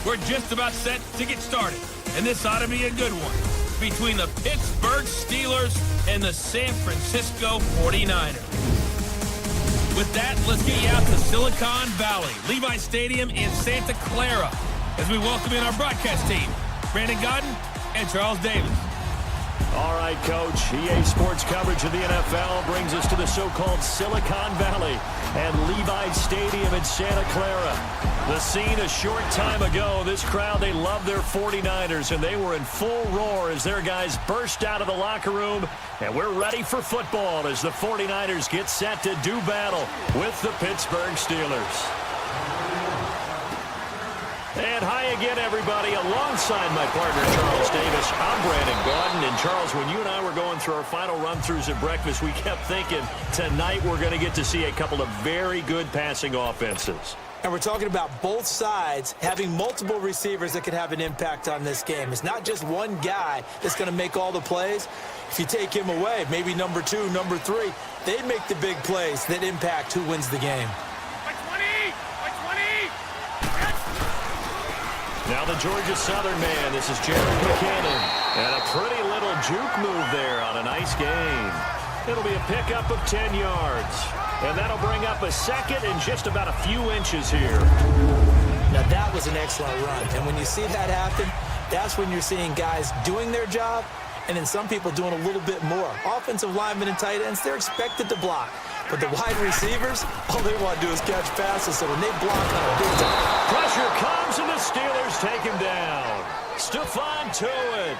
We're just about set to get started, and this ought to be a good one between the Pittsburgh Steelers and the San Francisco 49ers. With that, let's get you out to Silicon Valley, Levi Stadium in Santa Clara, as we welcome in our broadcast team, Brandon Godden and Charles Davis. All right, Coach. EA Sports coverage of the NFL brings us to the so-called Silicon Valley and Levi Stadium in Santa Clara. The scene a short time ago. This crowd, they love their 49ers, and they were in full roar as their guys burst out of the locker room. And we're ready for football as the 49ers get set to do battle with the Pittsburgh Steelers. And hi again, everybody. Alongside my partner, Charles Davis, I'm Brandon Godden. And Charles, when you and I were going through our final run-throughs at breakfast, we kept thinking tonight we're going to get to see a couple of very good passing offenses. And we're talking about both sides having multiple receivers that could have an impact on this game. It's not just one guy that's going to make all the plays. If you take him away, maybe number 2, number 3, they'd make the big plays that impact who wins the game. Now the Georgia Southern man, this is Jared McKinnon. And a pretty little juke move there on a nice gain. It'll be a pickup of 10 yards. And that'll bring up a second and just about a few inches here. Now that was an excellent run. And when you see that happen, that's when you're seeing guys doing their job and then some people doing a little bit more. Offensive linemen and tight ends, they're expected to block. But the wide receivers, all they want to do is catch passes. So when they block on a big time, pressure comes and the Steelers take him down. Stephon Tuitt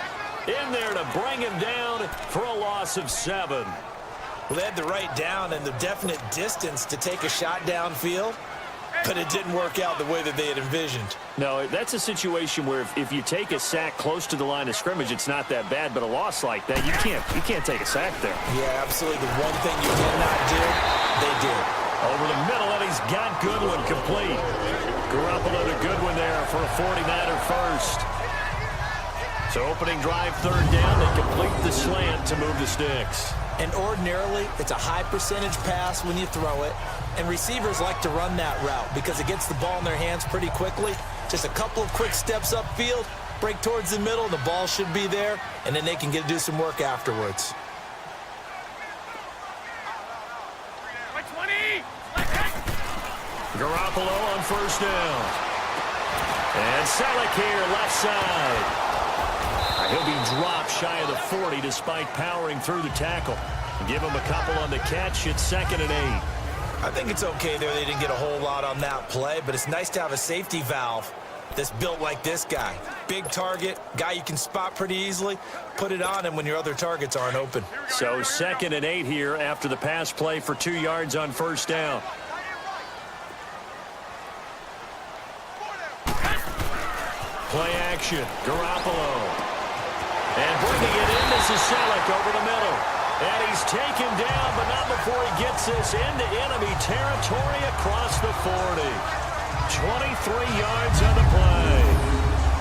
in there to bring him down for a loss of 7. Well, they had the right down and the definite distance to take a shot downfield, but it didn't work out the way that they had envisioned. No, that's a situation where if you take a sack close to the line of scrimmage, it's not that bad. But a loss like that, you can't take a sack there. Yeah, absolutely. The one thing you cannot do, they did. Over the middle, and he's got Goodwin complete. Garoppolo to Goodwin there for a 49er first. So opening drive, 3rd down, they complete the slant to move the sticks. And ordinarily, it's a high percentage pass when you throw it. And receivers like to run that route because it gets the ball in their hands pretty quickly. Just a couple of quick steps upfield, break towards the middle, the ball should be there, and then they can do some work afterwards. Garoppolo on 1st down. And Selleck here, left side. He'll be dropped shy of the 40 despite powering through the tackle. Give him a couple on the catch. It's 2nd and 8. I think it's okay there. They didn't get a whole lot on that play, but it's nice to have a safety valve that's built like this guy. Big target, guy you can spot pretty easily. Put it on him when your other targets aren't open. So 2nd and 8 here after the pass play for 2 yards on 1st down. Play action, Garoppolo. And bringing it in, this is Selleck over the middle. And he's taken down, but not before he gets this into enemy territory across the 40. 23 yards on the play.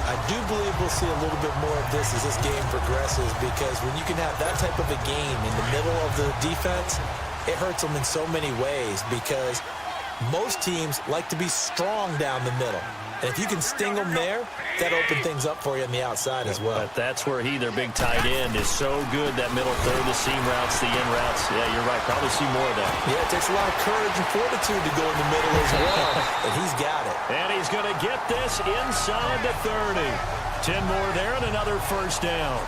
I do believe we'll see a little bit more of this as this game progresses, because when you can have that type of a game in the middle of the defense, it hurts them in so many ways, because most teams like to be strong down the middle. And if you can sting them there, that opens things up for you on the outside as well. But that's where their big tight end, is so good, that middle third, the seam routes, the in routes. Yeah, you're right. Probably see more of that. Yeah, it takes a lot of courage and fortitude to go in the middle as well. And he's got it. And he's going to get this inside the 30. 10 more there and another 1st down.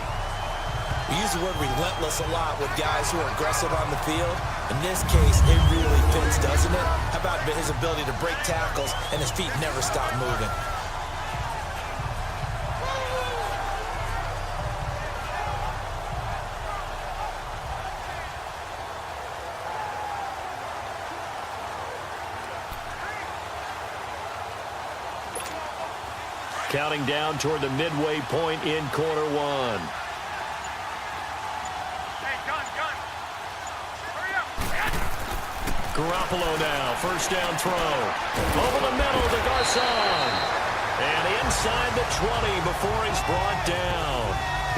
We use the word relentless a lot with guys who are aggressive on the field. In this case, it really fits, doesn't it? How about his ability to break tackles and his feet never stop moving? Counting down toward the midway point in quarter 1. Garoppolo now, 1st down throw. Over the middle to Garcon. And inside the 20 before he's brought down.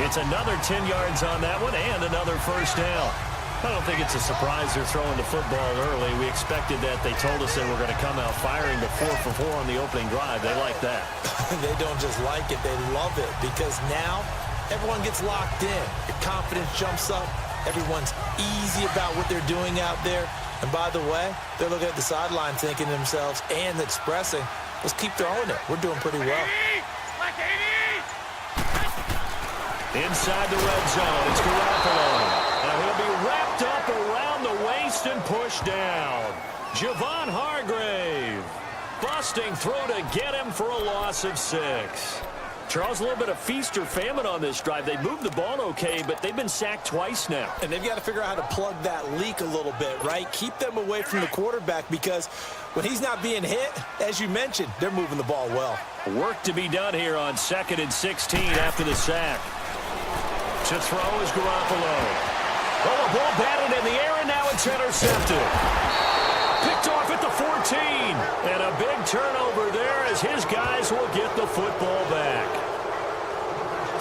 It's another 10 yards on that one and another 1st down. I don't think it's a surprise they're throwing the football early. We expected that. They told us they were going to come out firing the 4 for 4 on the opening drive. They like that. They don't just like it, they love it, because now everyone gets locked in. Your confidence jumps up. Everyone's easy about what they're doing out there. And by the way, they're looking at the sideline thinking to themselves and expressing, let's keep throwing it. We're doing pretty well. Inside the red zone, it's Garoppolo. And he'll be wrapped up around the waist and pushed down. Javon Hargrave busting through to get him for a loss of 6. Charles, a little bit of feast or famine on this drive. They moved the ball okay, but they've been sacked twice now. And they've got to figure out how to plug that leak a little bit, right? Keep them away from the quarterback, because when he's not being hit, as you mentioned, they're moving the ball well. Work to be done here on 2nd and 16 after the sack. To throw is Garoppolo. Oh, a ball batted in the air, and now it's intercepted. Picked off at the 14. And a big turnover there as his guys will get the football back.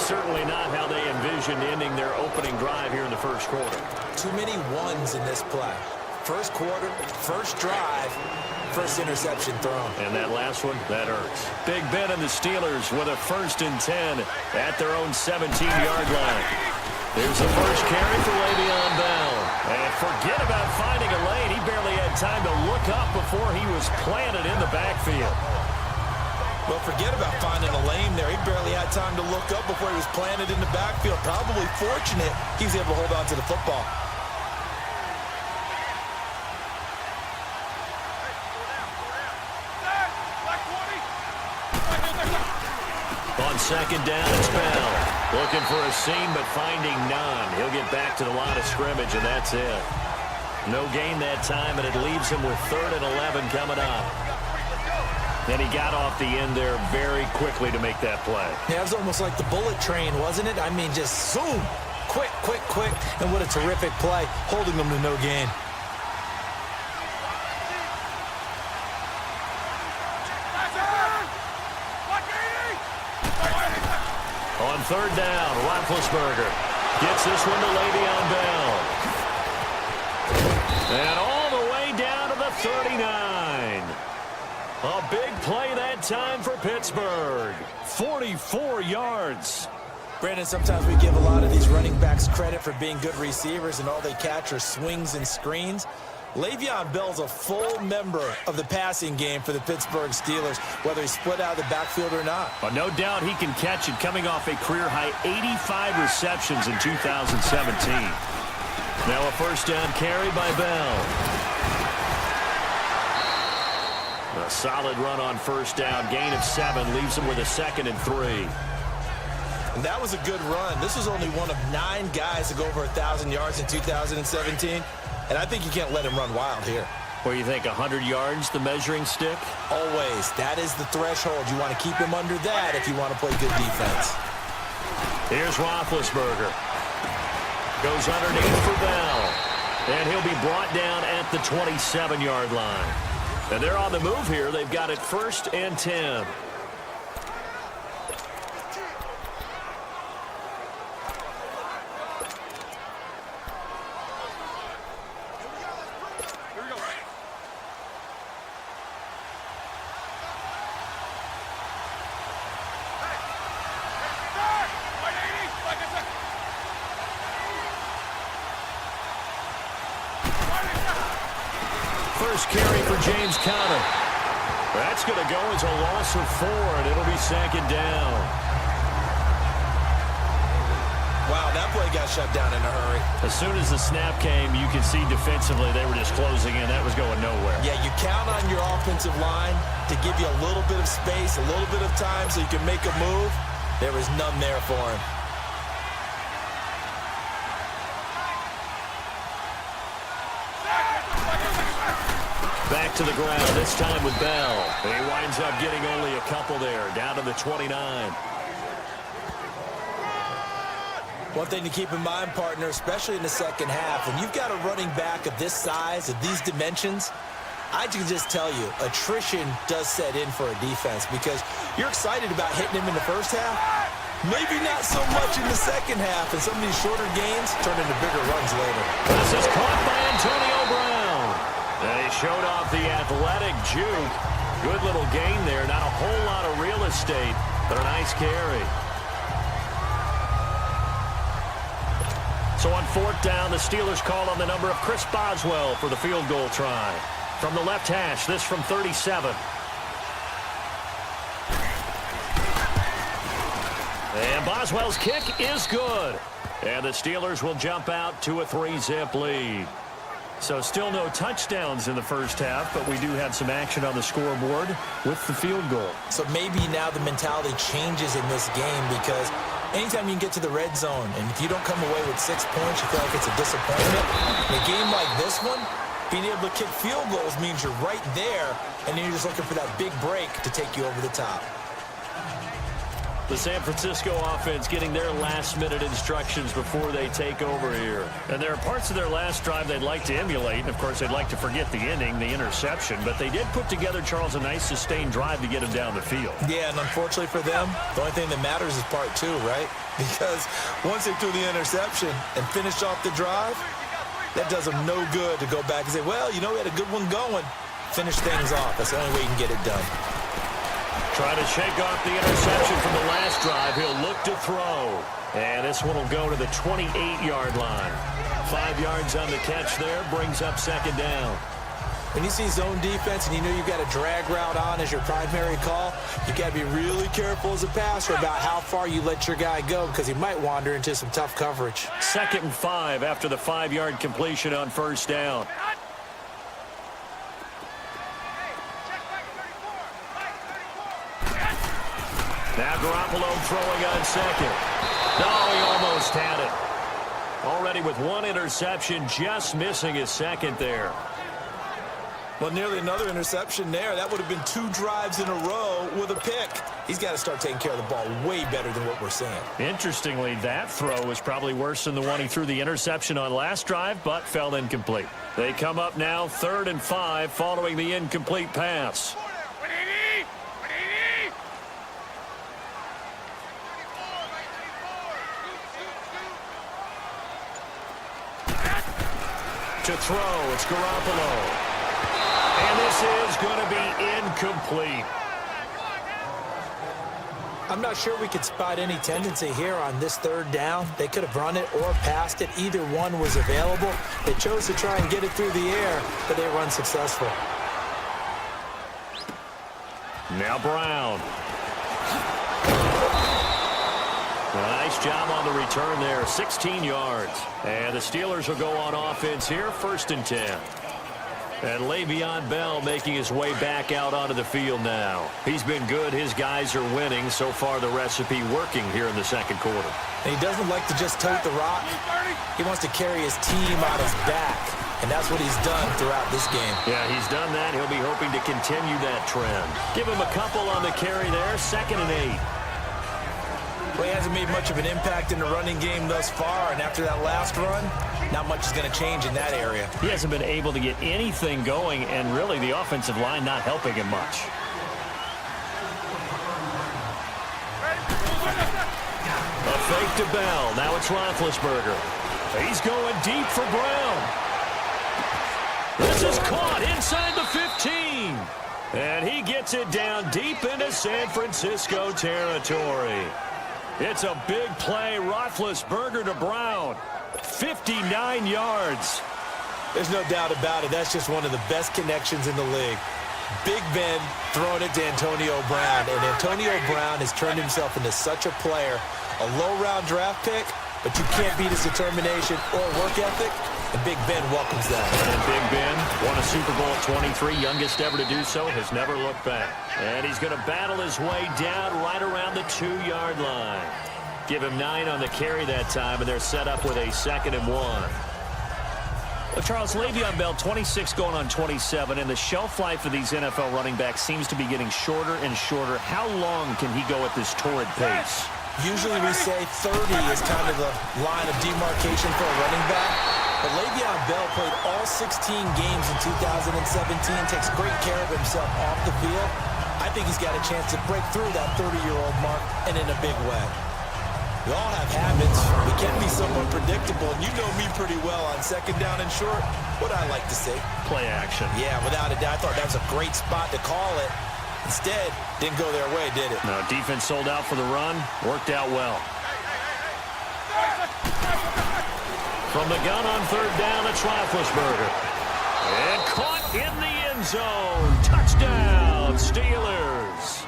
Certainly not how they envisioned ending their opening drive here in the first quarter. Too many ones in this play. First quarter, first drive, first interception thrown. And that last one, that hurts. Big Ben and the Steelers with a 1st and 10 at their own 17-yard line. Here's the first carry for Le'Veon Bell. And forget about finding a lane. He barely had time to look up before he was planted in the backfield. Well, forget about finding a lane there. He barely had time to look up before he was planted in the backfield. Probably fortunate he was able to hold on to the football. On 2nd down, it's Bell. Looking for a seam, but finding none. He'll get back to the line of scrimmage, and that's it. No gain that time, and it leaves him with 3rd and 11 coming up. And he got off the end there very quickly to make that play. Yeah, it was almost like the bullet train, wasn't it? I mean, just zoom. Quick, quick, quick. And what a terrific play, holding them to no gain. On 3rd down, Roethlisberger gets this one to Le'Veon Bell. And all the way down to the 39. A big play that time for Pittsburgh. 44 yards. Brandon, sometimes we give a lot of these running backs credit for being good receivers, and all they catch are swings and screens. Le'Veon Bell's a full member of the passing game for the Pittsburgh Steelers, whether he's split out of the backfield or not. Well, no doubt he can catch it, coming off a career-high 85 receptions in 2017. Now a 1st down carry by Bell. A solid run on 1st down. Gain of 7 leaves him with a 2nd and 3. And that was a good run. This was only one of 9 guys to go over 1,000 yards in 2017. And I think you can't let him run wild here. Where you think 100 yards, the measuring stick? Always. That is the threshold. You want to keep him under that if you want to play good defense. Here's Roethlisberger. Goes underneath for Bell. And he'll be brought down at the 27-yard line. And they're on the move here. They've got it 1st and 10. First carry for James Conner. That's going to go as a loss of 4, and it'll be 2nd down. Wow, that play got shut down in a hurry. As soon as the snap came, you could see defensively they were just closing in. That was going nowhere. Yeah, you count on your offensive line to give you a little bit of space, a little bit of time so you can make a move. There was none there for him. Back to the ground, this time with Bell. And he winds up getting only a couple there, down to the 29. One thing to keep in mind, partner, especially in the second half, when you've got a running back of this size, of these dimensions, I can just tell you, attrition does set in for a defense because you're excited about hitting him in the first half, Maybe not so much in the second half, and some of these shorter gains turn into bigger runs later. This is caught by Antonio Brown. And he showed off the athletic juke. Good little gain there. Not a whole lot of real estate, but a nice carry. So on fourth down, the Steelers call on the number of Chris Boswell for the field goal try. From the left hash, this from 37. And Boswell's kick is good. And the Steelers will jump out to a 3-zip lead. So still no touchdowns in the first half, but we do have some action on the scoreboard with the field goal. So maybe now the mentality changes in this game, because anytime you can get to the red zone, and if you don't come away with 6 points, you feel like it's a disappointment. In a game like this one, being able to kick field goals means you're right there, and then you're just looking for that big break to take you over the top. The San Francisco offense getting their last-minute instructions before they take over here. And there are parts of their last drive they'd like to emulate. And, of course, they'd like to forget the ending, the interception. But they did put together, Charles, a nice sustained drive to get them down the field. Yeah, and unfortunately for them, the only thing that matters is part two, right? Because once they threw the interception and finished off the drive, that does them no good to go back and say, well, you know, we had a good one going. Finish things off. That's the only way you can get it done. Trying to shake off the interception from the last drive. He'll look to throw. And this one will go to the 28-yard line. 5 yards on the catch there. Brings up second down. When you see zone defense and you know you've got a drag route on as your primary call, you got to be really careful as a passer about how far you let your guy go, because he might wander into some tough coverage. 2nd and 5 after the 5-yard completion on first down. Now Garoppolo throwing on second. No, he almost had it. Already with one interception, just missing his second there. Well, nearly another interception there. That would have been 2 drives in a row with a pick. He's got to start taking care of the ball way better than what we're seeing. Interestingly, that throw was probably worse than the one he threw the interception on last drive, but fell incomplete. They come up now 3rd and 5 following the incomplete pass. To throw, it's Garoppolo. And this is going to be incomplete. I'm not sure we could spot any tendency here on this 3rd down. They could have run it or passed it. Either one was available. They chose to try and get it through the air, but they were unsuccessful. Now Brown. Nice job on the return there, 16 yards. And the Steelers will go on offense here, 1st and 10. And Le'Veon Bell making his way back out onto the field now. He's been good. His guys are winning. So far, the recipe working here in the 2nd quarter. And he doesn't like to just tote the rock. He wants to carry his team on his back. And that's what he's done throughout this game. Yeah, he's done that. He'll be hoping to continue that trend. Give him a couple on the carry there, 2nd and 8. Well, he hasn't made much of an impact in the running game thus far, and after that last run, not much is going to change in that area. He hasn't been able to get anything going, and really the offensive line not helping him much. A fake to Bell. Now it's Roethlisberger. He's going deep for Brown. This is caught inside the 15. And he gets it down deep into San Francisco territory. It's a big play. Roethlisberger to Brown. 59 yards. There's no doubt about it. That's just one of the best connections in the league. Big Ben throwing it to Antonio Brown. And Antonio Brown has turned himself into such a player. A low-round draft pick, but you can't beat his determination or work ethic. And Big Ben welcomes that. And Big Ben won a Super Bowl at 23, youngest ever to do so, has never looked back. And he's going to battle his way down right around the 2-yard line. Give him 9 on the carry that time, and they're set up with a 2nd and 1. Well, Charles, Le'Veon Bell, 26 going on 27, and the shelf life of these NFL running backs seems to be getting shorter and shorter. How long can he go at this torrid pace? Usually we say 30 is kind of the line of demarcation for a running back. But Le'Veon Bell played all 16 games in 2017, takes great care of himself off the field. I think he's got a chance to break through that 30-year-old mark, and in a big way. We all have habits. We can be somewhat predictable, and you know me pretty well on second down and short. What I like to say? Play action. Yeah, without a doubt. I thought that was a great spot to call it. Instead, didn't go their way, did it? No, defense sold out for the run. Worked out well. From the gun on third down, it's Roethlisberger. And caught in the end zone. Touchdown, Steelers.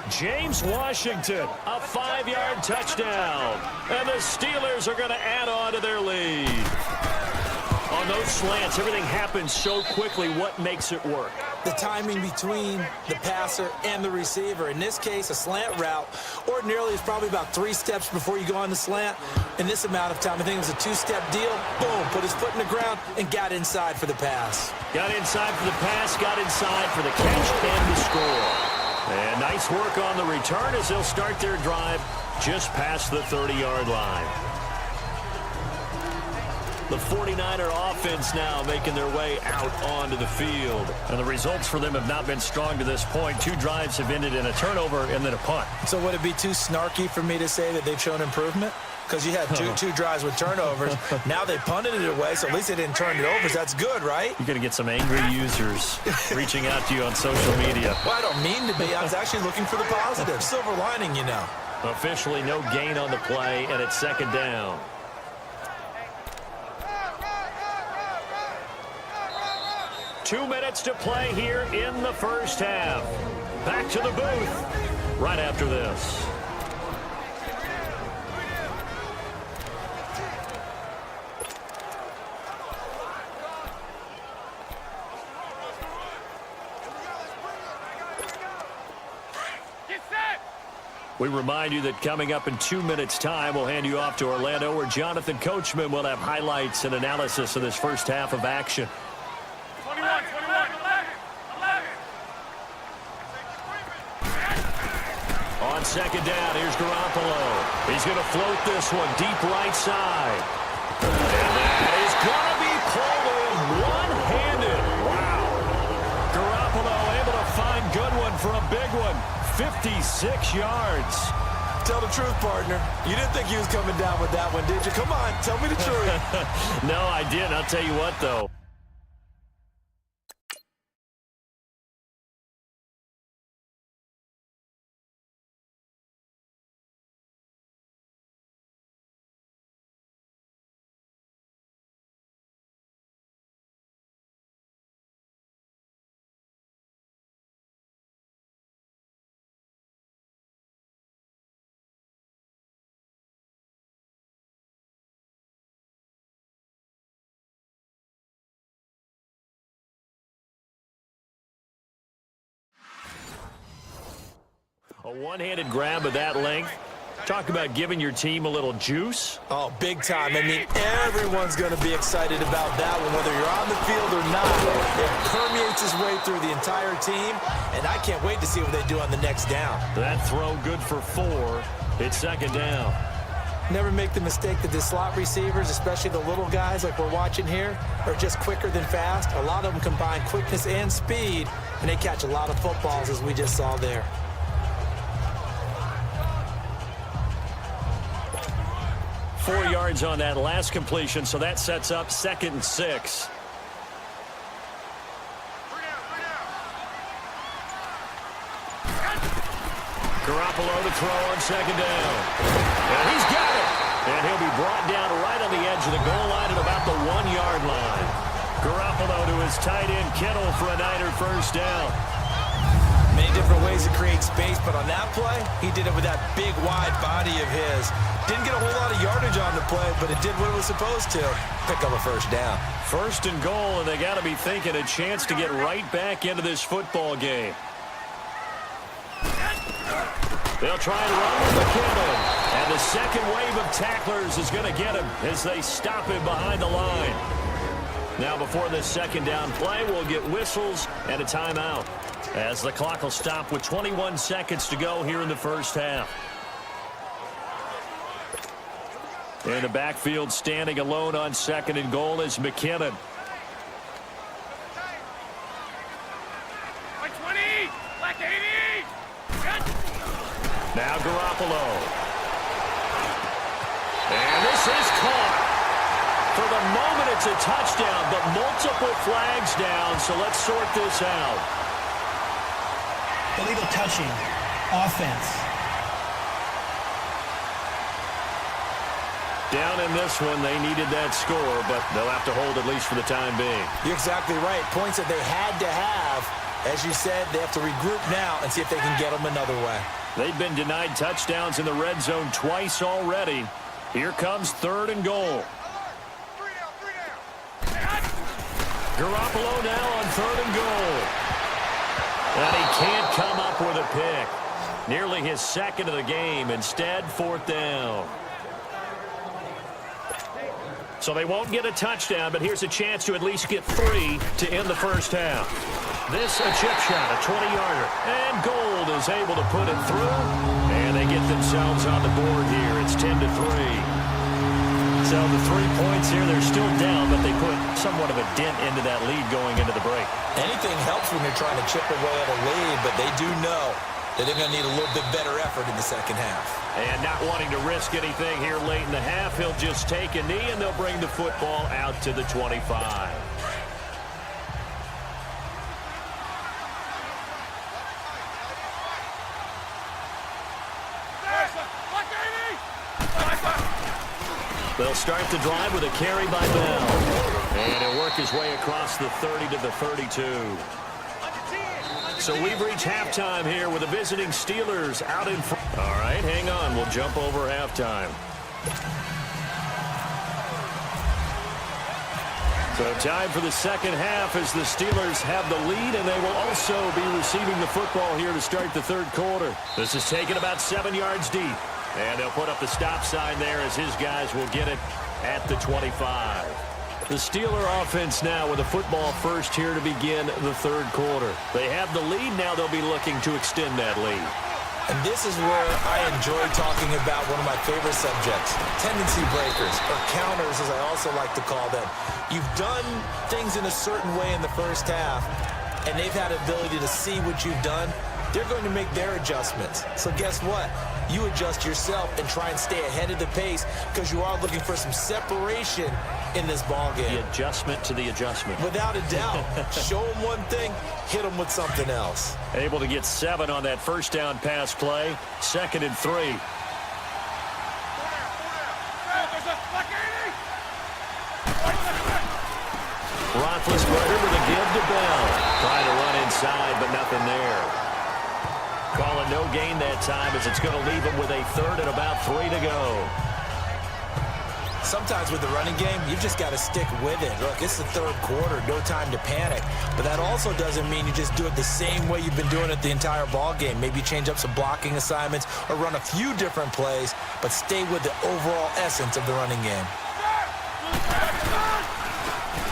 James Washington, a 5-yard touchdown. And the Steelers are going to add on to their lead. On those slants, everything happens so quickly. What makes it work? The timing between the passer and the receiver. In this case, a slant route ordinarily is probably about 3 steps before you go on the slant. In this amount of time, I think it was a 2-step deal. Boom, put his foot in the ground and got inside for the pass. Got inside for the pass, got inside for the catch and the score. And nice work on the return as they'll start their drive just past the 30-yard line. The 49er offense now making their way out onto the field. And the results for them have not been strong to this point. 2 drives have ended in a turnover and then a punt. So would it be too snarky for me to say that they've shown improvement? Because you had two drives with turnovers. Now they punted it away, so at least they didn't turn it over. So that's good, right? You're going to get some angry users reaching out to you on social media. Well, I don't mean to be. I was actually looking for the positive. Silver lining, you know. Officially no gain on the play, and it's second down. Two minutes to play here in the first half. Back to the booth right after this. We remind you that coming up in 2 minutes' time, we'll hand you off to Orlando, where Jonathan Coachman will have highlights and analysis of this first half of action. 21, 11. On second down, here's Garoppolo. He's going to float this one deep right side. And that is going to be pulled in one-handed. Wow. Garoppolo able to find Goodwin for a big one. 56 yards. Tell the truth, partner. You didn't think he was coming down with that one, did you? Come on, tell me the truth. No, I didn't. I'll tell you what, though. A one-handed grab of that length. Talk about giving your team a little juice. Oh, big time. I mean, everyone's going to be excited about that one, whether you're on the field or not. It permeates its way through the entire team, and I can't wait to see what they do on the next down. That throw good for 4. It's second down. Never make the mistake that the slot receivers, especially the little guys like we're watching here, are just quicker than fast. A lot of them combine quickness and speed, and they catch a lot of footballs, as we just saw there. 4 yards on that last completion, so that sets up 2nd and 6. Garoppolo to throw on second down. And he's got it. And he'll be brought down right on the edge of the goal line at about the 1-yard line. Garoppolo to his tight end Kittle for a Niner first down. Many different ways to create space, but on that play, he did it with that big, wide body of his. Didn't get a whole lot of yardage on the play, but it did what it was supposed to. Pick up a first down. First and goal, and they got to be thinking a chance to get right back into this football game. They'll try and run with McKinnon. And the second wave of tacklers is going to get him as they stop him behind the line. Now, before this second down play, we'll get whistles and a timeout, as the clock will stop with 21 seconds to go here in the first half. In the backfield, standing alone on second and goal is McKinnon. Now Garoppolo. And this is caught. For the moment, it's a touchdown, but multiple flags down, so let's sort this out. Illegal touching. Offense. Down in this one, they needed that score, but they'll have to hold at least for the time being. You're exactly right. Points that they had to have. As you said, they have to regroup now and see if they can get them another way. They've been denied touchdowns in the red zone twice already. Here comes 3rd and goal. Garoppolo now on 3rd and goal. And he can't come up with a pick. Nearly his second of the game. Instead, 4th down. So they won't get a touchdown, but here's a chance to at least get 3 to end the first half. This a chip shot, a 20-yarder. And Gold is able to put it through. And they get themselves on the board here. It's 10-3. So the 3 points here, they're still down, but they put somewhat of a dent into that lead going into the break. Anything helps when you're trying to chip away at a lead, but they do know that they're going to need a little bit better effort in the second half. And not wanting to risk anything here late in the half, he'll just take a knee, and they'll bring the football out to the 25. They'll start the drive with a carry by Bell. And he'll work his way across the 30 to the 32. So we've reached halftime here with the visiting Steelers out in front. All right, hang on. We'll jump over halftime. So time for the second half as the Steelers have the lead, and they will also be receiving the football here to start the third quarter. This is taken about 7 yards deep. And they'll put up the stop sign there as his guys will get it at the 25. The Steeler offense now with the football first here to begin the third quarter. They have the lead. Now they'll be looking to extend that lead. And this is where I enjoy talking about one of my favorite subjects, tendency breakers, or counters as I also like to call them. You've done things in a certain way in the first half, and they've had the ability to see what you've done. They're going to make their adjustments. So guess what? You adjust yourself and try and stay ahead of the pace because you are looking for some separation in this ballgame. The adjustment to the adjustment. Without a doubt. Show them one thing, hit them with something else. Able to get 7 on that first down pass play. 2nd and 3. Roethlisberger with a give to Bell. Trying to run inside, but nothing there. Calling no gain that time as it's going to leave him with a 3rd and about 3 to go. Sometimes with the running game, you've just got to stick with it. Look, it's the third quarter, no time to panic. But that also doesn't mean you just do it the same way you've been doing it the entire ball game. Maybe change up some blocking assignments or run a few different plays, but stay with the overall essence of the running game.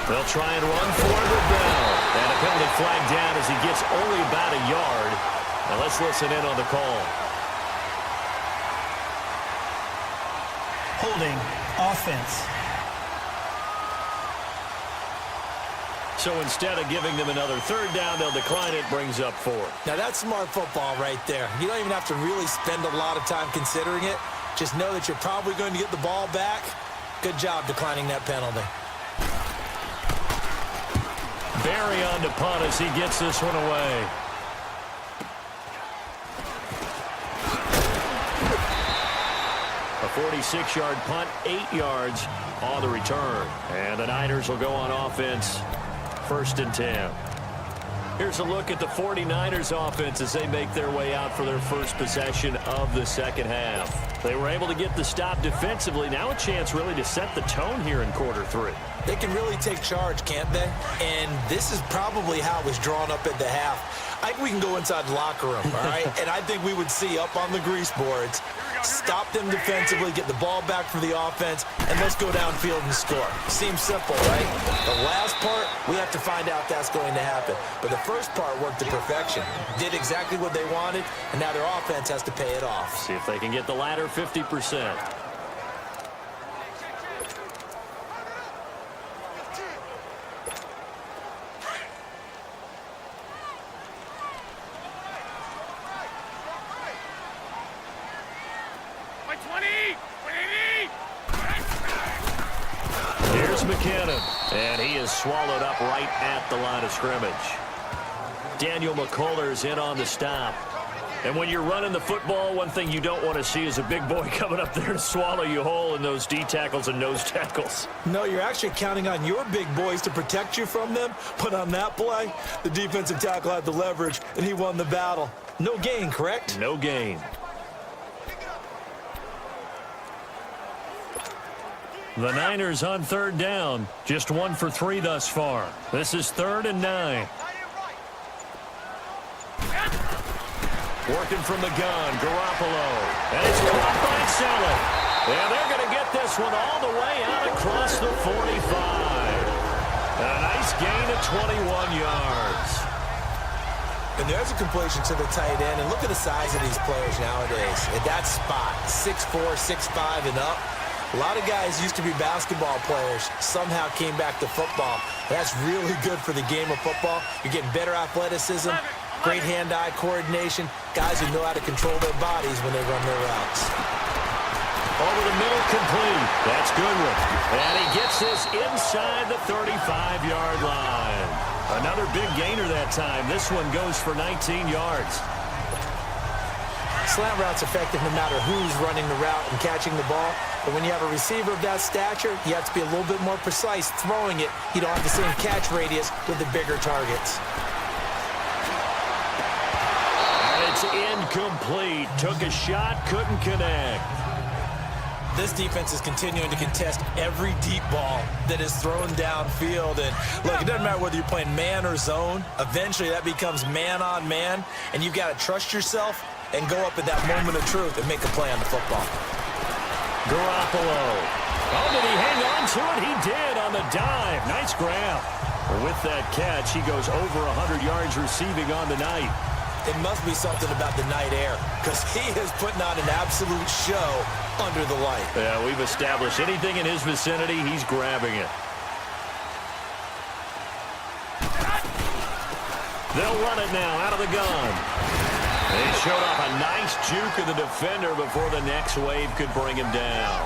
They'll try and run for it with Bell. And a penalty flag down as he gets only about a yard. Now let's listen in on the call. Holding. Offense. So instead of giving them another 3rd down, they'll decline it, brings up 4. Now that's smart football right there. You don't even have to really spend a lot of time considering it. Just know that you're probably going to get the ball back. Good job declining that penalty. Barry on to punt as he gets this one away. A 46-yard punt, 8 yards on the return. And the Niners will go on offense, 1st and 10. Here's a look at the 49ers offense as they make their way out for their first possession of the second half. They were able to get the stop defensively. Now a chance really to set the tone here in quarter 3. They can really take charge, can't they? And this is probably how it was drawn up at the half. I think we can go inside the locker room, all right? And I think we would see up on the grease boards, stop them defensively, get the ball back for the offense, and let's go downfield and score. Seems simple, right? The last part, we have to find out that's going to happen. But the first part worked to perfection. Did exactly what they wanted, and now their offense has to pay it off. See if they can get the latter 50%. Here's McKinnon, and he is swallowed up right at the line of scrimmage. Daniel McCullers in on the stop. And when you're running the football, one thing you don't want to see is a big boy coming up there to swallow you whole in those D tackles and nose tackles. No, you're actually counting on your big boys to protect you from them. But on that play, the defensive tackle had the leverage, and he won the battle. No gain, correct? No gain. The Niners on third down. Just 1 for 3 thus far. This is 3rd and 9. Working from the gun, Garoppolo. And it's caught by Selleck. And they're going to get this one all the way out across the 45. A nice gain of 21 yards. And there's a completion to the tight end. And look at the size of these players nowadays. At that spot, 6'4", 6'5", and up. A lot of guys used to be basketball players, somehow came back to football. That's really good for the game of football. You're getting better athleticism, great hand-eye coordination, guys who know how to control their bodies when they run their routes. Over the middle, complete. That's Goodwin. And he gets this inside the 35-yard line. Another big gainer that time. This one goes for 19 yards. Slant route's effective no matter who's running the route and catching the ball. But when you have a receiver of that stature, you have to be a little bit more precise throwing it. You don't have the same catch radius with the bigger targets. And it's incomplete. Took a shot, couldn't connect. This defense is continuing to contest every deep ball that is thrown downfield. And look, it doesn't matter whether you're playing man or zone. Eventually, that becomes man on man. And you've got to trust yourself and go up at that moment of truth and make a play on the football. Garoppolo. Oh, did he hang on to it? He did on the dive. Nice grab. With that catch, he goes over 100 yards receiving on the night. It must be something about the night air, because he is putting on an absolute show under the light. Yeah, we've established anything in his vicinity, he's grabbing it. They'll run it now out of the gun. They showed off a nice juke of the defender before the next wave could bring him down.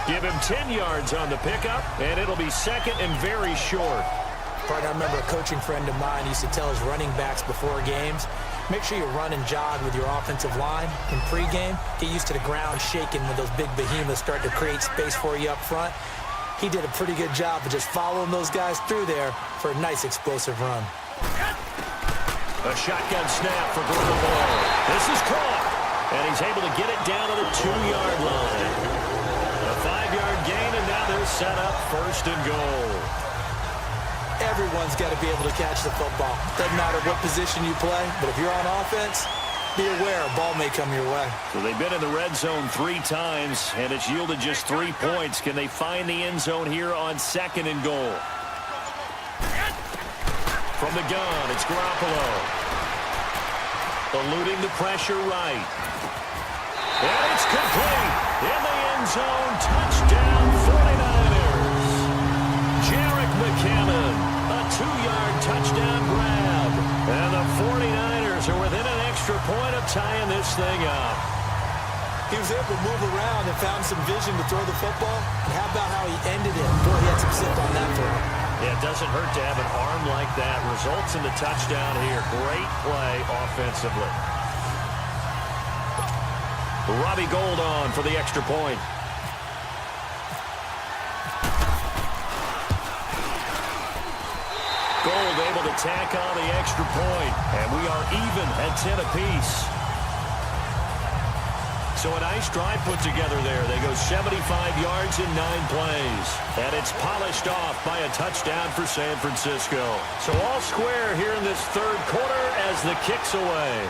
Give him 10 yards on the pickup, and it'll be second and very short. Partner, I remember a coaching friend of mine used to tell his running backs before games, make sure you run and jog with your offensive line in pregame. Get used to the ground shaking when those big behemoths start to create space for you up front. He did a pretty good job of just following those guys through there for a nice explosive run. A shotgun snap for Garoppolo. This is caught, and he's able to get it down to the 2-yard line. A 5-yard gain, and now they're set up 1st and goal. Everyone's got to be able to catch the football. Doesn't matter what position you play, but if you're on offense, be aware a ball may come your way. So they've been in the red zone 3 times, and it's yielded just 3 points. Can they find the end zone here on 2nd and goal? From the gun, it's Garoppolo. Eluding the pressure right. And it's complete. In the end zone, touchdown 49ers. Jarek McKinnon, a 2-yard touchdown grab. And the 49ers are within an extra point of tying this thing up. He was able to move around and found some vision to throw the football. And how about how he ended it? Boy, he had some zip on that throw. Yeah, it doesn't hurt to have an arm like that. Results in the touchdown here. Great play offensively. Robbie Gould on for the extra point. Gould able to tack on the extra point, and we are even at 10 apiece. So a nice drive put together there. They go 75 yards in 9 plays. And it's polished off by a touchdown for San Francisco. So all square here in this 3rd quarter as the kick's away.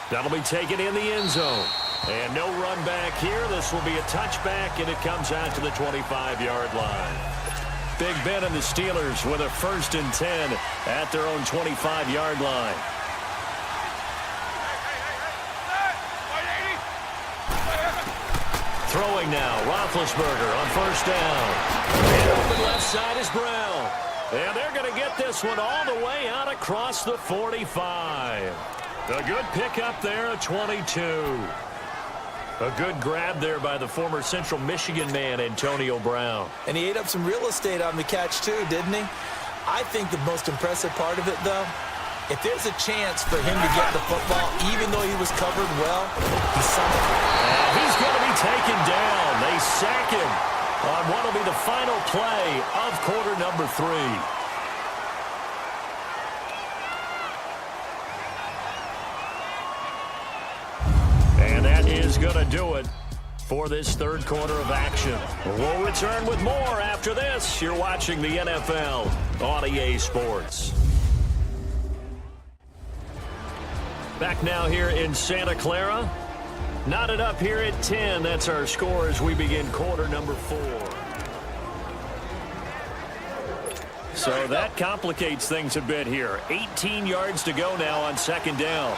That'll be taken in the end zone. And no run back here. This will be a touchback, and it comes out to the 25-yard line. Big Ben and the Steelers with a 1st and 10 at their own 25-yard line. Throwing now, Roethlisberger on 1st down. And open left side is Brown. And they're going to get this one all the way out across the 45. A good pickup there at 22. A good grab there by the former Central Michigan man, Antonio Brown. And he ate up some real estate on the catch, too, didn't he? I think the most impressive part of it, though, if there's a chance for him to get the football, even though he was covered well, he summoned it. And he's going to be taken down. They sack him on what will be the final play of quarter number 3. And that is going to do it for this third quarter of action. We'll return with more after this. You're watching the NFL on EA Sports. Back now here in Santa Clara. Knotted up here at 10. That's our score as we begin quarter number 4. So that complicates things a bit here. 18 yards to go now on second down.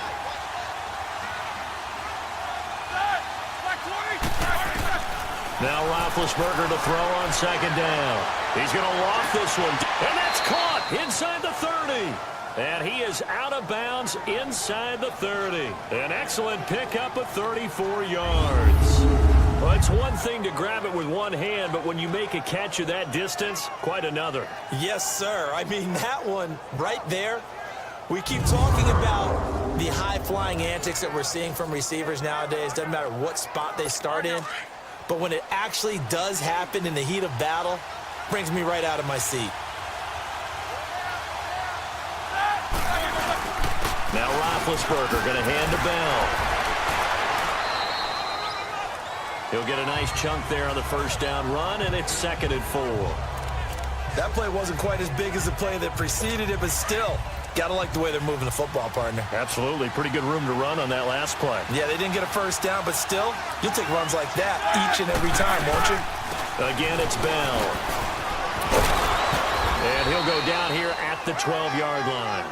Now Roethlisberger to throw on second down. He's going to loft this one. And that's caught inside the 30. And he is out of bounds inside the 30. An excellent pickup of 34 yards. Well, it's one thing to grab it with one hand, but when you make a catch of that distance, quite another. Yes, sir. I mean, that one right there, we keep talking about the high-flying antics that we're seeing from receivers nowadays. Doesn't matter what spot they start in. But when it actually does happen in the heat of battle, brings me right out of my seat. Now Roethlisberger going to hand to Bell. He'll get a nice chunk there on the first down run, and it's 2nd and 4. That play wasn't quite as big as the play that preceded it, but still, gotta like the way they're moving the football, partner. Absolutely. Pretty good room to run on that last play. Yeah, they didn't get a first down, but still, you'll take runs like that each and every time, won't you? Again, it's Bell. And he'll go down here at the 12-yard line.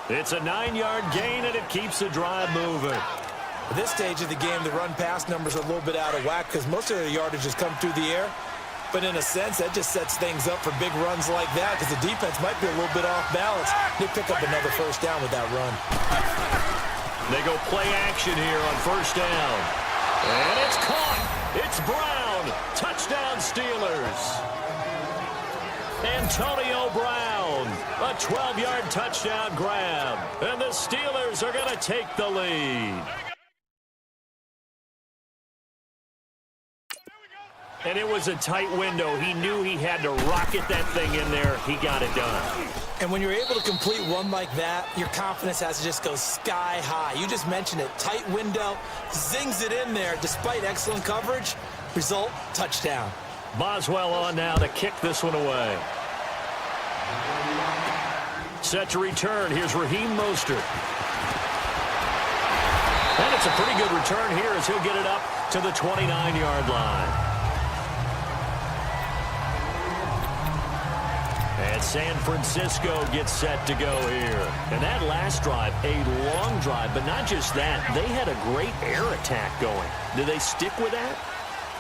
It's a 9-yard gain, and it keeps the drive moving. At this stage of the game, the run-pass numbers are a little bit out of whack because most of the yardage has come through the air. But in a sense, that just sets things up for big runs like that because the defense might be a little bit off balance. They pick up another first down with that run. They go play action here on first down. And it's caught. It's Brown. Touchdown Steelers. Antonio Brown, a 12-yard touchdown grab. And the Steelers are going to take the lead. And it was a tight window. He knew he had to rocket that thing in there. He got it done. And when you're able to complete one like that, your confidence has to just go sky high. You just mentioned it. Tight window, zings it in there despite excellent coverage. Result, touchdown. Boswell on now to kick this one away. Set to return. Here's Raheem Mostert. And it's a pretty good return here as he'll get it up to the 29-yard line. And San Francisco gets set to go here. And that last drive, a long drive, but not just that. They had a great air attack going. Do they stick with that?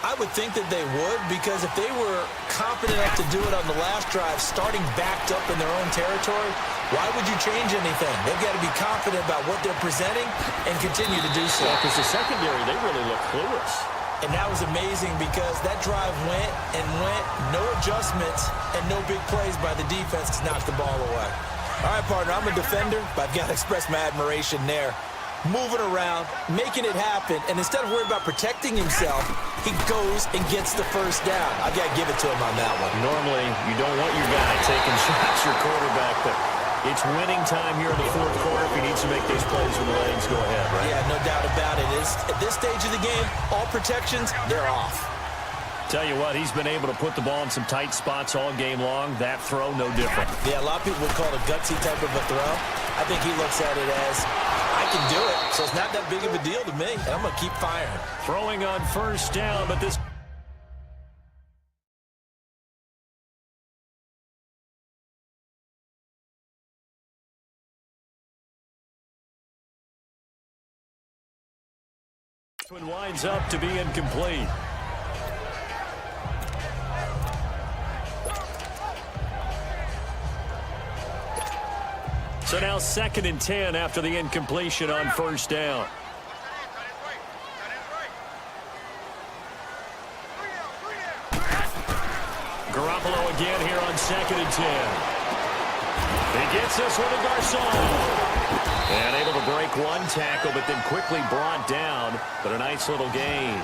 I would think that they would because if they were confident enough to do it on the last drive, starting backed up in their own territory, why would you change anything? They've got to be confident about what they're presenting and continue to do so. Because the secondary, they really look clueless. And that was amazing because that drive went and went, no adjustments and no big plays by the defense to knock the ball away. All right, partner, I'm a defender, but I've got to express my admiration there. Moving around, making it happen, and instead of worrying about protecting himself, he goes and gets the first down. I've got to give it to him on that one. Normally, you don't want your guy taking shots, your quarterback, but it's winning time here in the fourth quarter. If he needs to make these plays when the lanes go ahead, right? Yeah, no doubt about it. At this stage of the game, all protections, they're off. Tell you what, he's been able to put the ball in some tight spots all game long. That throw, no different. Yeah, a lot of people would call it a gutsy type of a throw. I think he looks at it as, I can do it, so it's not that big of a deal to me, and I'm going to keep firing. Throwing on first down, but this... This one winds up to be incomplete. So now 2nd and 10 after the incompletion on first down. Garoppolo again here on 2nd and 10. He gets this one to Garcon. And able to break one tackle, but then quickly brought down. But a nice little gain.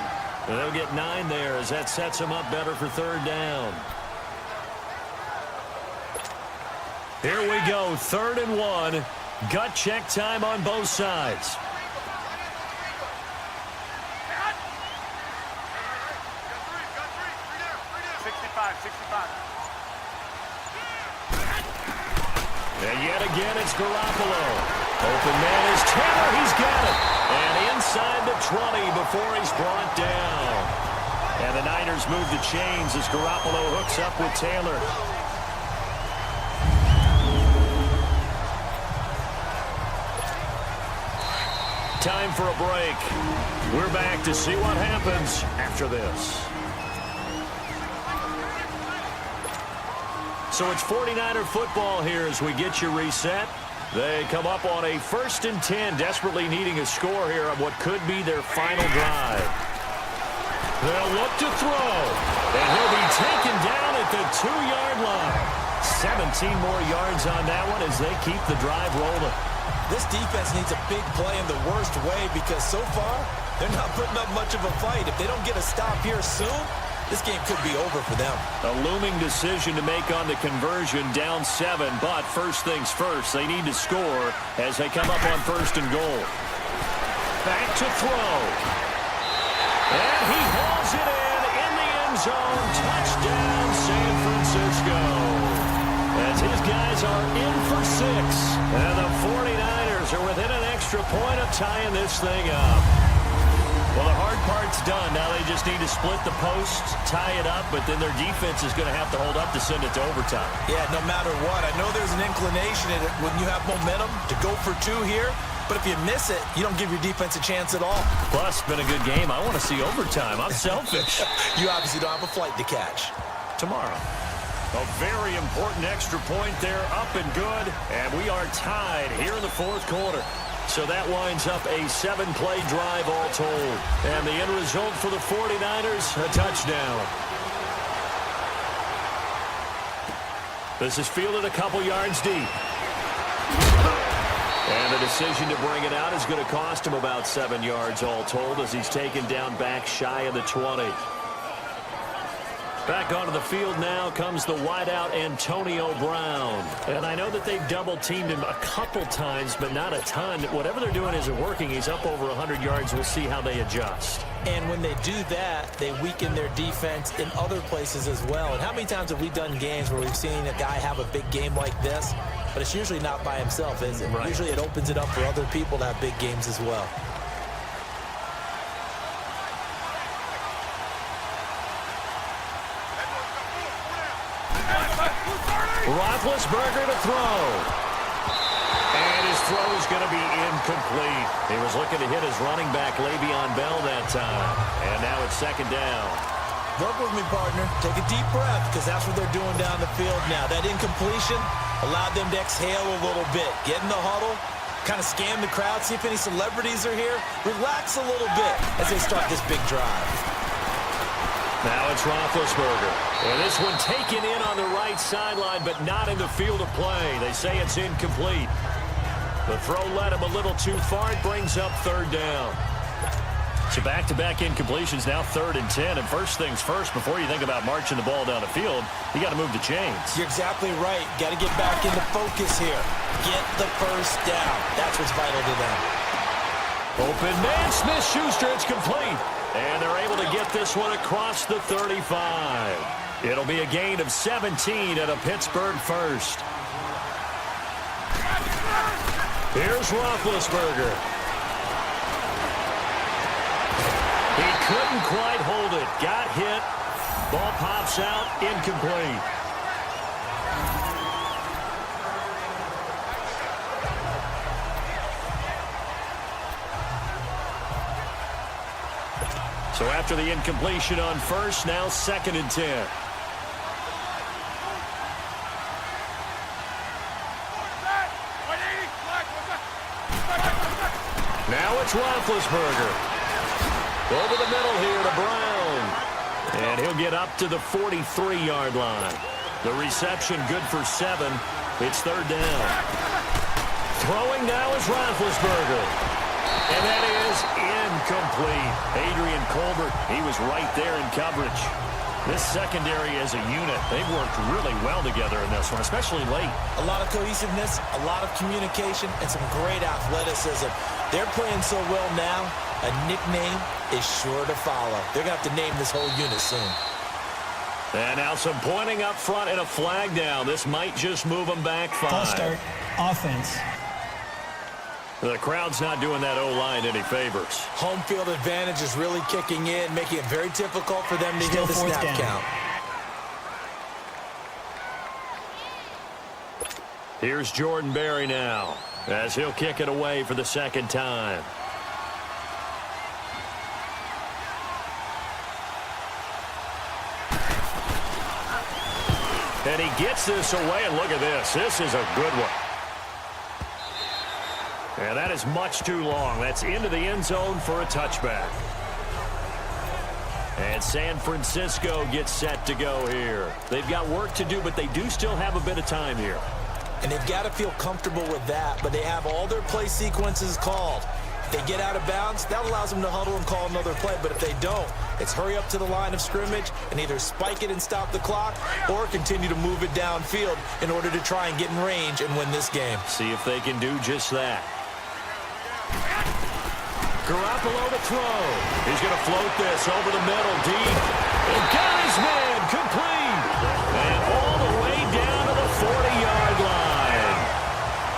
And they'll get 9 there as that sets them up better for 3rd down. Here we go, 3rd and 1. Gut check time on both sides. And yet again, it's Garoppolo. Open man is Taylor. He's got it. And inside the 20 before he's brought down. And the Niners move the chains as Garoppolo hooks up with Taylor. Time for a break. We're back to see what happens after this. So it's 49er football here as we get you reset. They come up on a 1st and 10, desperately needing a score here on what could be their final drive. They'll look to throw, and he'll be taken down at the 2-yard line. 17 more yards on that one as they keep the drive rolling. This defense needs a big play in the worst way because so far, they're not putting up much of a fight. If they don't get a stop here soon, this game could be over for them. A looming decision to make on the conversion, down 7, but first things first, they need to score as they come up on 1st and goal. Back to throw. And he hauls it in the end zone. Touchdown, San Francisco. As his guys are in for 6. And the 49ers are within an extra point of tying this thing up. Well, the hard part's done. Now they just need to split the posts, tie it up, but then their defense is going to have to hold up to send it to overtime. Yeah, no matter what. I know there's an inclination in it when you have momentum to go for 2 here, but if you miss it, you don't give your defense a chance at all. Plus, been a good game. I want to see overtime. I'm selfish. You obviously don't have a flight to catch. Tomorrow. A very important extra point there, up and good, and we are tied here in the 4th quarter. So that winds up a 7-play drive all told. And the end result for the 49ers, a touchdown. This is fielded a couple yards deep. And the decision to bring it out is going to cost him about 7 yards all told as he's taken down back shy of the 20. Back onto the field now comes the wideout Antonio Brown. And I know that they've double-teamed him a couple times, but not a ton. Whatever they're doing isn't working. He's up over 100 yards. We'll see how they adjust. And when they do that, they weaken their defense in other places as well. And how many times have we done games where we've seen a guy have a big game like this, but it's usually not by himself, is it? Right. Usually it opens it up for other people to have big games as well. Roethlisberger to throw. And his throw is going to be incomplete. He was looking to hit his running back, Le'Veon Bell, that time. And now it's 2nd down. Work with me, partner. Take a deep breath because that's what they're doing down the field now. That incompletion allowed them to exhale a little bit. Get in the huddle, kind of scan the crowd, see if any celebrities are here. Relax a little bit as they start this big drive. Now it's Roethlisberger. And this one taken in on the right sideline, but not in the field of play. They say it's incomplete. The throw led him a little too far. It brings up 3rd down. So back-to-back incompletions, now 3rd and 10. And first things first, before you think about marching the ball down the field, you got to move the chains. You're exactly right. Got to get back into focus here. Get the first down. That's what's vital to them. Open man, Smith-Schuster, it's complete. And they're able to get this one across the 35. It'll be a gain of 17 at a Pittsburgh first. Here's Roethlisberger. He couldn't quite hold it. Got hit. Ball pops out. Incomplete. So after the incompletion on first, now 2nd and 10. Now it's Roethlisberger. Over the middle here to Brown. And he'll get up to the 43-yard line. The reception good for 7. It's third down. Throwing now is Roethlisberger. And that is incomplete. Adrian Colbert, he was right there in coverage. This secondary as a unit, they've worked really well together in this one, especially late. A lot of cohesiveness, a lot of communication, and some great athleticism. They're playing so well now, a nickname is sure to follow. They're going to have to name this whole unit soon. And now some pointing up front and a flag down. This might just move them back 5. False start. Offense. The crowd's not doing that O-line any favors. Home field advantage is really kicking in, making it very difficult for them to Still hit the fourth snap down. count. Here's Jordan Berry now, as he'll kick it away for the second time. And he gets this away, and look at this. This is a good one. And that is much too long. That's into the end zone for a touchback. And San Francisco gets set to go here. They've got work to do, but they do still have a bit of time here. And they've got to feel comfortable with that, but they have all their play sequences called. If they get out of bounds, that allows them to huddle and call another play, but if they don't, it's hurry up to the line of scrimmage and either spike it and stop the clock or continue to move it downfield in order to try and get in range and win this game. See if they can do just that. Garoppolo to throw. He's going to float this over the middle, deep. And got his man complete. And all the way down to the 40-yard line.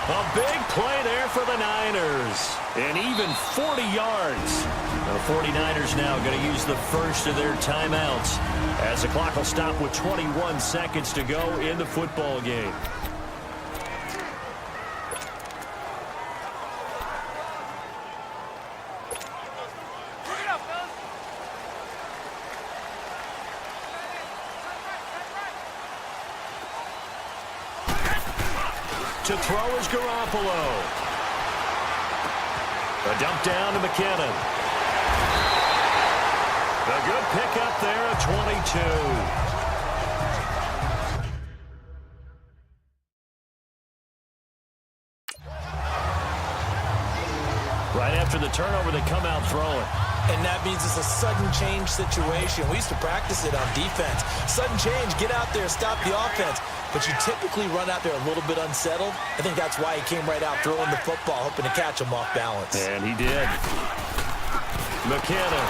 A big play there for the Niners. And even 40 yards. The 49ers now going to use the first of their timeouts as the clock will stop with 21 seconds to go in the football game. To throw is Garoppolo. A dump down to McKinnon. A good pickup there at 22. Right after the turnover, they come out throwing. And that means it's a sudden change situation. We used to practice it on defense. Sudden change, get out there, stop the offense. But you typically run out there a little bit unsettled. I think that's why he came right out throwing the football, hoping to catch him off balance. And he did. McKinnon.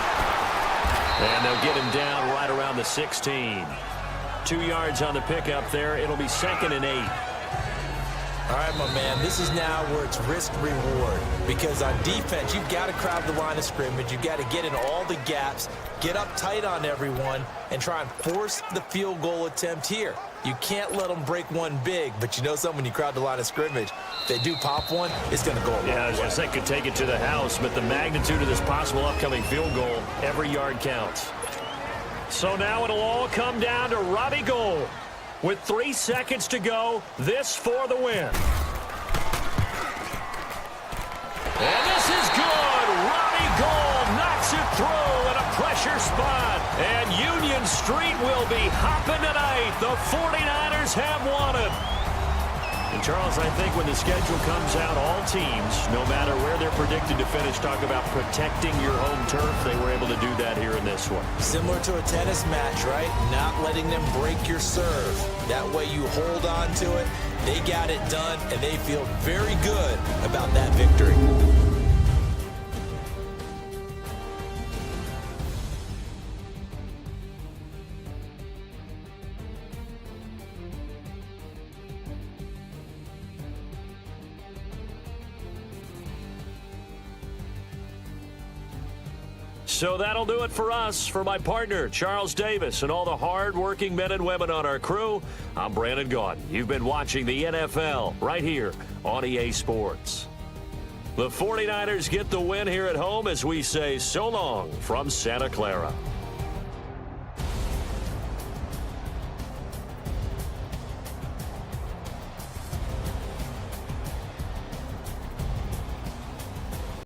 And they'll get him down right around the 16. 2 yards on the pickup there. It'll be 2nd and 8. All right, my man, this is now where it's risk-reward. Because on defense, you've got to crowd the line of scrimmage. You've got to get in all the gaps, get up tight on everyone, and try and force the field goal attempt here. You can't let them break one big, but you know something, when you crowd the line of scrimmage, if they do pop one, it's going to go a long way. Yeah, I was going to say could take it to the house, but the magnitude of this possible upcoming field goal, every yard counts. So now it'll all come down to Robbie Gould. With 3 seconds to go, this for the win. And this is good. Robbie Gould knocks it through in a pressure spot. And Union Street will be hopping tonight. The 49ers have won it. And Charles, I think when the schedule comes out, all teams, no matter where they're predicted to finish, talk about protecting your home turf. They were able to do that here in this one. Similar to a tennis match, right? Not letting them break your serve. That way you hold on to it. They got it done, and they feel very good about that victory. So that'll do it for us. For my partner, Charles Davis, and all the hard-working men and women on our crew, I'm Brandon Gaudin. You've been watching the NFL right here on EA Sports. The 49ers get the win here at home as we say so long from Santa Clara.